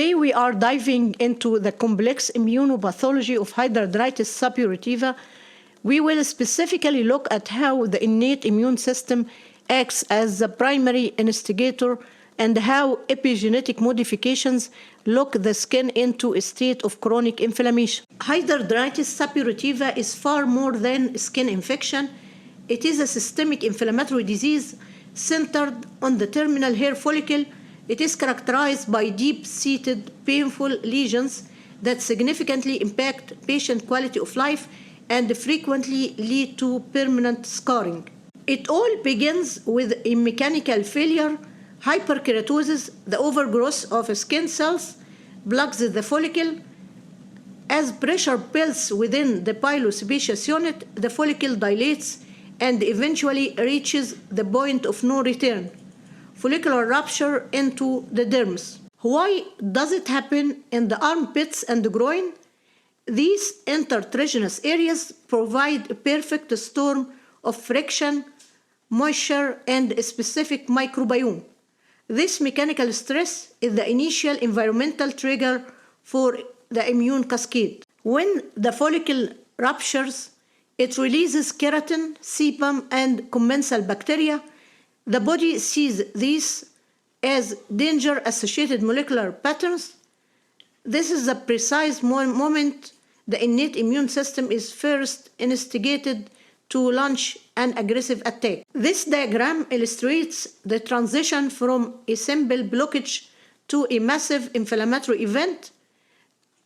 Today we are diving into the complex immunopathology of hidradenitis suppurativa. We will specifically look at how the innate immune system acts as the primary instigator and how epigenetic modifications lock the skin into a state of chronic inflammation. Hidradenitis suppurativa is far more than skin infection. It is a systemic inflammatory disease centered on the terminal hair follicle. It is characterized by deep-seated, painful lesions that significantly impact patient quality of life and frequently lead to permanent scarring. It all begins with a mechanical failure. Hyperkeratosis, the overgrowth of skin cells, blocks the follicle. As pressure builds within the pilosebaceous unit, the follicle dilates and eventually reaches the point of no return, follicular rupture into the dermis. Why does it happen in the armpits and the groin? These intertriginous areas provide a perfect storm of friction, moisture, and a specific microbiome. This mechanical stress is the initial environmental trigger for the immune cascade. When the follicle ruptures, it releases keratin, sebum, and commensal bacteria. The body sees these as danger-associated molecular patterns. This is the precise moment the innate immune system is first instigated to launch an aggressive attack. This diagram illustrates the transition from a simple blockage to a massive inflammatory event.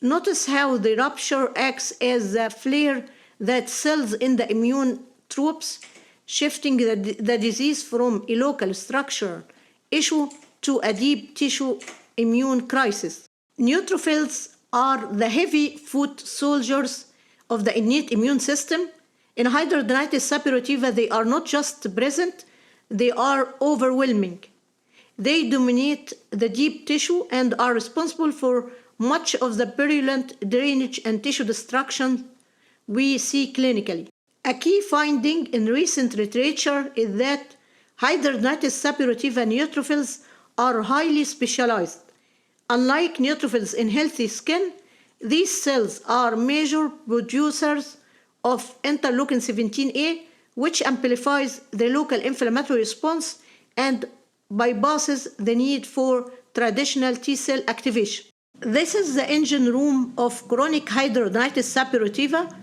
Notice how the rupture acts as a flare that sells in the immune troops, shifting the disease from a local structural issue to a deep tissue immune crisis. Neutrophils are the heavy foot soldiers of the innate immune system. In hidradenitis suppurativa, they are not just present, they are overwhelming. They dominate the deep tissue and are responsible for much of the purulent drainage and tissue destruction we see clinically. A key finding in recent literature is that hidradenitis suppurativa neutrophils are highly specialized. Unlike neutrophils in healthy skin, these cells are major producers of interleukin-17A, which amplifies the local inflammatory response and bypasses the need for traditional T-cell activation. This is the engine room of chronic hidradenitis suppurativa.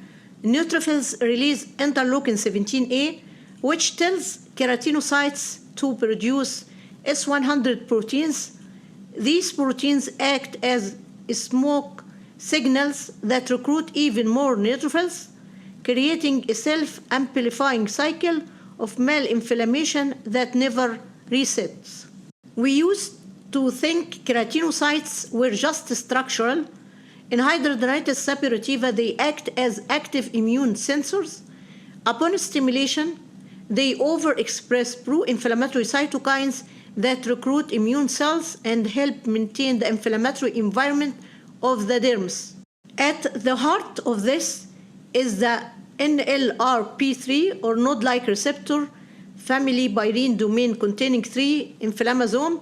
Neutrophils release interleukin-17A, which tells keratinocytes to produce S100 proteins. These proteins act as smoke signals that recruit even more neutrophils, creating a self-amplifying cycle of malinflammation that never resets. We used to think keratinocytes were just structural. In hidradenitis suppurativa, they act as active immune sensors. Upon stimulation, they overexpress pro-inflammatory cytokines that recruit immune cells and help maintain the inflammatory environment of the dermis. At the heart of this is the NLRP3 or node-like receptor family pyrene domain containing 3 inflammasome.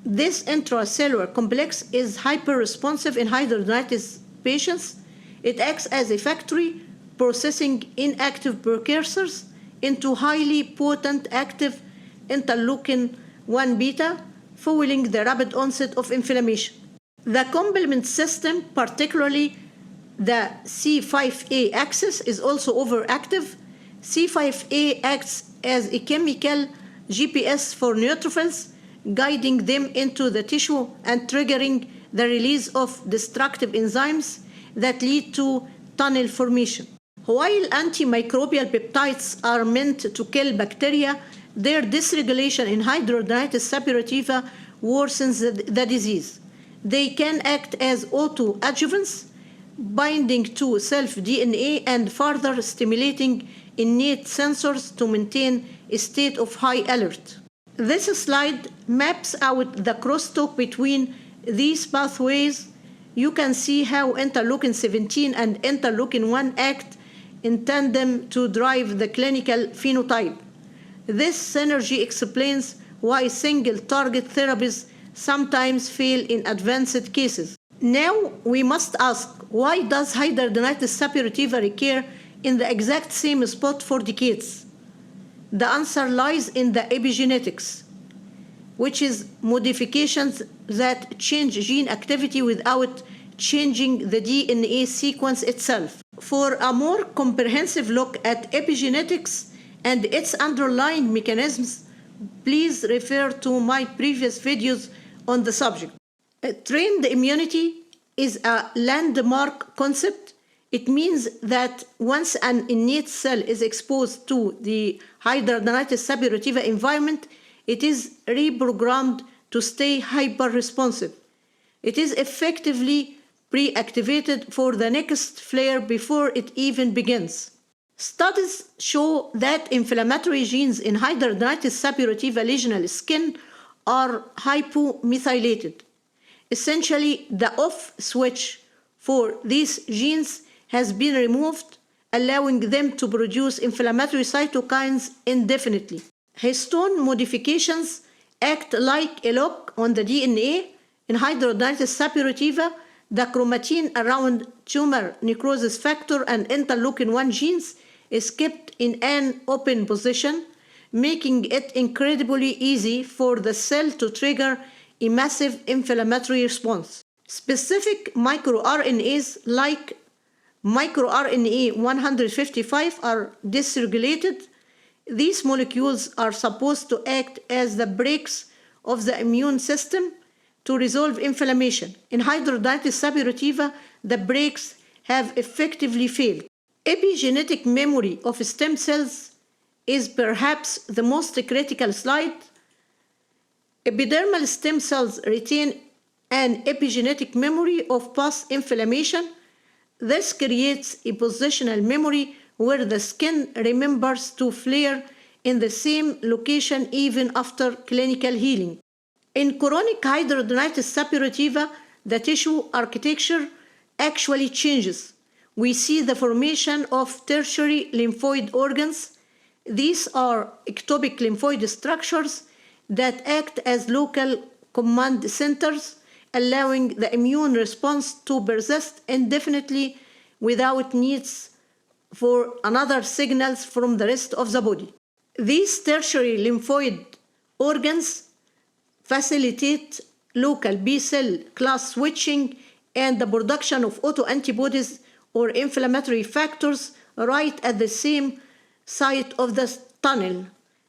This intracellular complex is hyper-responsive in hidradenitis patients. It acts as a factory, processing inactive precursors into highly potent active interleukin-1 beta, fueling the rapid onset of inflammation. The complement system, particularly the C5a axis, is also overactive. C5a acts as a chemical GPS for neutrophils, guiding them into the tissue and triggering the release of destructive enzymes that lead to tunnel formation. While antimicrobial peptides are meant to kill bacteria, their dysregulation in hidradenitis suppurativa worsens the disease. They can act as autoadjuvants, binding to self-DNA and further stimulating innate sensors to maintain a state of high alert. This slide maps out the crosstalk between these pathways. You can see how interleukin-17 and interleukin-1 act in tandem to drive the clinical phenotype. This synergy explains why single-target therapies sometimes fail in advanced cases. Now we must ask, why does hidradenitis suppurativa recur in the exact same spot for decades? The answer lies in the epigenetics, which is modifications that change gene activity without changing the DNA sequence itself. For a more comprehensive look at epigenetics and its underlying mechanisms, please refer to my previous videos on the subject. Trained immunity is a landmark concept. It means that once an innate cell is exposed to the hidradenitis suppurativa environment, it is reprogrammed to stay hyper-responsive. It is effectively pre-activated for the next flare before it even begins. Studies show that inflammatory genes in hidradenitis suppurativa lesional skin are hypomethylated. Essentially, the off switch for these genes has been removed, allowing them to produce inflammatory cytokines indefinitely. Histone modifications act like a lock on the DNA. In hidradenitis suppurativa, the chromatin around tumor necrosis factor and interleukin-1 genes is kept in an open position, making it incredibly easy for the cell to trigger a massive inflammatory response. Specific microRNAs like microRNA 155 are dysregulated. These molecules are supposed to act as the brakes of the immune system to resolve inflammation. In hidradenitis suppurativa, the brakes have effectively failed. Epigenetic memory of stem cells is perhaps the most critical slide. Epidermal stem cells retain an epigenetic memory of past inflammation. This creates a positional memory where the skin remembers to flare in the same location even after clinical healing. In chronic hidradenitis suppurativa, the tissue architecture actually changes. We see the formation of tertiary lymphoid organs. These are ectopic lymphoid structures that act as local command centers, allowing the immune response to persist indefinitely without needs for another signals from the rest of the body. These tertiary lymphoid organs facilitate local B-cell class switching and the production of autoantibodies or inflammatory factors right at the same site of the tunnel.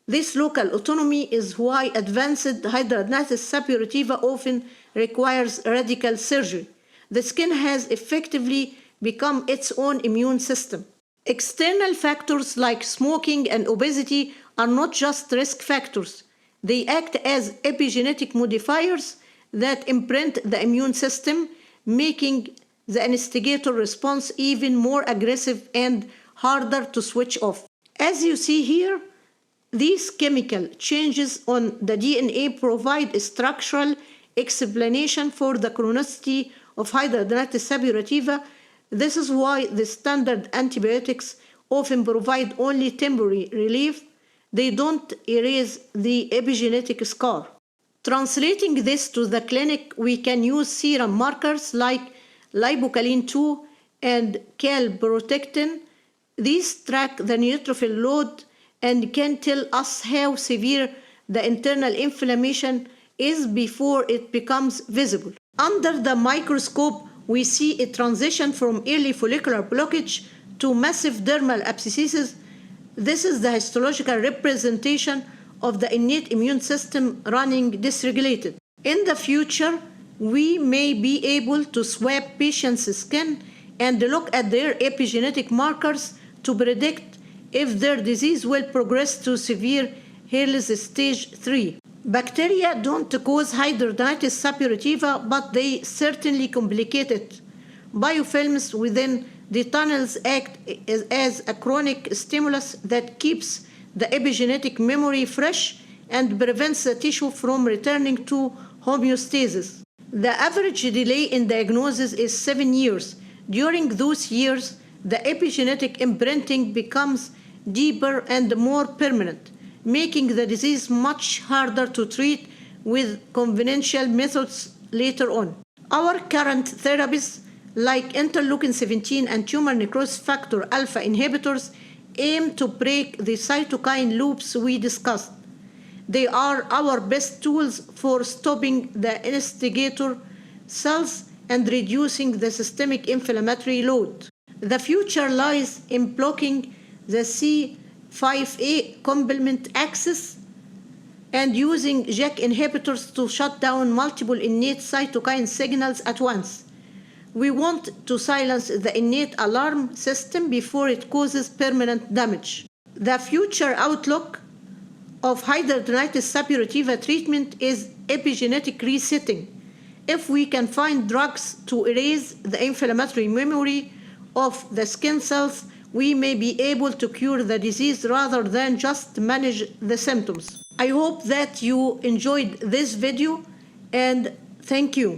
This local autonomy is why advanced hidradenitis suppurativa often requires radical surgery. The skin has effectively become its own immune system. External factors like smoking and obesity are not just risk factors. They act as epigenetic modifiers that imprint the immune system, making the instigator response even more aggressive and harder to switch off. As you see here, these chemical changes on the DNA provide a structural explanation for the chronicity of hidradenitis suppurativa. This is why the standard antibiotics often provide only temporary relief. They don't erase the epigenetic scar. Translating this to the clinic, we can use serum markers like lipocalin-2 and calprotectin. These track the neutrophil load and can tell us how severe the internal inflammation is before it becomes visible. Under the microscope, we see a transition from early follicular blockage to massive dermal abscesses. This is the histological representation of the innate immune system running dysregulated. In the future, we may be able to swab patients' skin and look at their epigenetic markers to predict if their disease will progress to severe Hurley's stage 3. Bacteria don't cause hidradenitis suppurativa, but they certainly complicate it. Biofilms within the tunnels act as a chronic stimulus that keeps the epigenetic memory fresh and prevents the tissue from returning to homeostasis. The average delay in diagnosis is 7 years. During those years, the epigenetic imprinting becomes deeper and more permanent, making the disease much harder to treat with conventional methods later on. Our current therapies, like interleukin-17 and tumor necrosis factor alpha inhibitors, aim to break the cytokine loops we discussed. They are our best tools for stopping the instigator cells and reducing the systemic inflammatory load. The future lies in blocking the C5a complement axis and using JAK inhibitors to shut down multiple innate cytokine signals at once. We want to silence the innate alarm system before it causes permanent damage. The future outlook of hidradenitis suppurativa treatment is epigenetic resetting. If we can find drugs to erase the inflammatory memory of the skin cells, we may be able to cure the disease rather than just manage the symptoms. I hope that you enjoyed this video, and thank you.